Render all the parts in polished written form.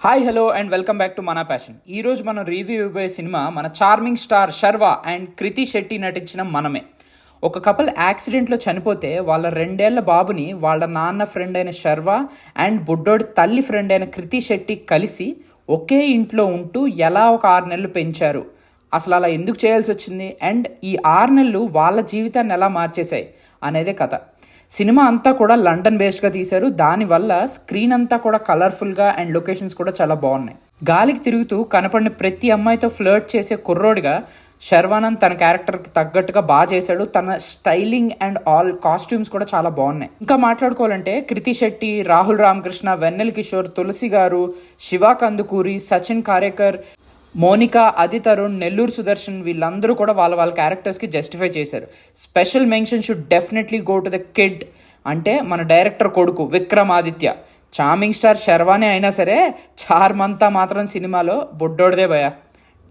Hi hello and welcome back to మన passion. ఈరోజు మనం రివ్యూ ఇవ్వబోయే సినిమా మన చార్మింగ్ స్టార్ శర్వా అండ్ కృతి శెట్టి నటించిన మనమే. ఒక కపుల్ యాక్సిడెంట్లో చనిపోతే వాళ్ళ 2 ఏళ్ల బాబుని వాళ్ళ నాన్న ఫ్రెండ్ అయిన శర్వా అండ్ బుడ్డోడి తల్లి ఫ్రెండ్ అయిన కృతి శెట్టి కలిసి ఒకే ఇంట్లో ఉంటూ ఎలా ఒక 6 నెలలు పెంచారు, అసలు అలా ఎందుకు చేయాల్సి వచ్చింది, అండ్ ఈ 6 నెలలు వాళ్ళ జీవితాన్ని ఎలా మార్చేశాయి అనేదే కథ. సినిమా అంతా కూడా లండన్ బేస్డ్గా తీశారు. దానివల్ల స్క్రీన్ అంతా కూడా కలర్ఫుల్గా అండ్ లొకేషన్స్ కూడా చాలా బాగున్నాయి. గాలికి తిరుగుతూ కనపడిన ప్రతి అమ్మాయితో ఫ్లర్ట్ చేసే కుర్రోడిగా శర్వానంద్ తన క్యారెక్టర్కి తగ్గట్టుగా బాగా చేశాడు. తన స్టైలింగ్ అండ్ ఆల్ కాస్ట్యూమ్స్ కూడా చాలా బాగున్నాయి. ఇంకా మాట్లాడుకోవాలంటే కృతి శెట్టి, రాహుల్ రామకృష్ణ, వెన్నెల కిషోర్, తులసి గారు, శివా కందుకూరి, సచిన్ కారేకర్, మోనికా, ఆది తరుణ్, నెల్లూరు సుదర్శన్ వీళ్ళందరూ కూడా వాళ్ళ క్యారెక్టర్స్కి జస్టిఫై చేశారు. Special mention should definitely go to the kid, అంటే మన డైరెక్టర్ కొడుకు విక్రమాదిత్య. చార్మింగ్ స్టార్ శర్వానే అయినా సరే చార్మంతా మాత్రం సినిమాలో బొడ్డోడిదే భయ.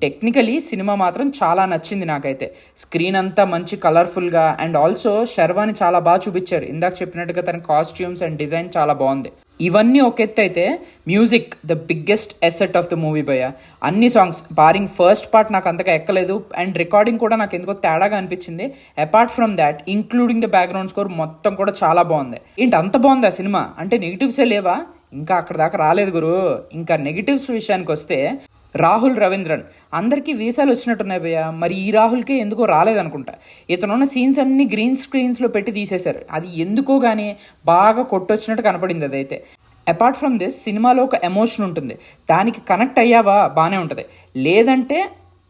టెక్నికలీ సినిమా మాత్రం చాలా నచ్చింది నాకైతే. స్క్రీన్ అంతా మంచి కలర్ఫుల్గా అండ్ ఆల్సో శర్వాని చాలా బాగా చూపించారు. ఇందాక చెప్పినట్టుగా తన కాస్ట్యూమ్స్ అండ్ డిజైన్ చాలా బాగుంది. ఇవన్నీ ఒక ఎత్తు అయితే music the biggest asset of the movie భయ్య. అన్ని సాంగ్స్ బారింగ్ ఫస్ట్ పార్ట్ నాకు అంతగా ఎక్కలేదు అండ్ రికార్డింగ్ కూడా నాకు ఎందుకో తేడాగా అనిపించింది. Apart from that including the background score మొత్తం కూడా చాలా బాగుంది. ఏంటి అంత బాగుంది ఆ సినిమా అంటే నెగిటివ్సే లేవా? ఇంకా అక్కడ దాకా రాలేదు గురు. ఇంకా నెగిటివ్స్ విషయానికి వస్తే రాహుల్ రవీంద్రన్ అందరికీ వీసాలు వచ్చినట్టున్నాయి భయ్య, మరి ఈ రాహుల్కే ఎందుకో రాలేదనుకుంటా. ఇతనున్న సీన్స్ అన్ని గ్రీన్ స్క్రీన్స్లో పెట్టి తీసేశారు. అది ఎందుకో కానీ బాగా కొట్టొచ్చినట్టు కనపడింది అదైతే. అపార్ట్ ఫ్రమ్ దిస్ సినిమాలో ఒక ఎమోషన్ ఉంటుంది, దానికి కనెక్ట్ అయ్యావా బాగానే ఉంటుంది, లేదంటే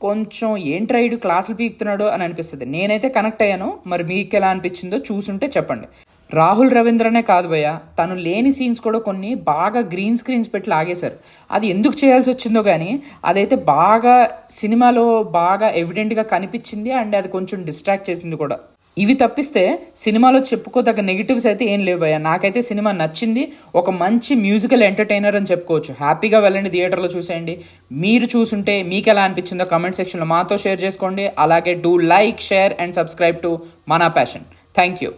కొంచెం ఏంట్రైడు క్లాసులు పీకుతున్నాడు అని అనిపిస్తుంది. నేనైతే కనెక్ట్ అయ్యాను, మరి మీకు ఎలా అనిపించిందో చూసుంటే చెప్పండి. రాహుల్ రవీంద్రనే కాదు భయ్య, తను లేని సీన్స్ కూడా కొన్ని బాగా గ్రీన్ స్క్రీన్స్ పెట్టి లాగేశారు. అది ఎందుకు చేయాల్సి వచ్చిందో కానీ అదైతే బాగా సినిమాలో బాగా ఎవిడెంట్గా కనిపించింది అండ్ అది కొంచెం డిస్ట్రాక్ట్ చేసింది కూడా. ఇవి తప్పిస్తే సినిమాలో చెప్పుకోదగ్గ నెగిటివ్స్ అయితే ఏం లేవు భయ్య. నాకైతే సినిమా నచ్చింది. ఒక మంచి మ్యూజికల్ ఎంటర్టైనర్ అని చెప్పుకోవచ్చు. హ్యాపీగా వెళ్ళండి, థియేటర్లో చూసేయండి. మీరు చూసుంటే మీకు ఎలా అనిపించిందో కామెంట్ సెక్షన్లో మాతో షేర్ చేసుకోండి. అలాగే do like, share and subscribe to మన ప్యాషన్. Thank you.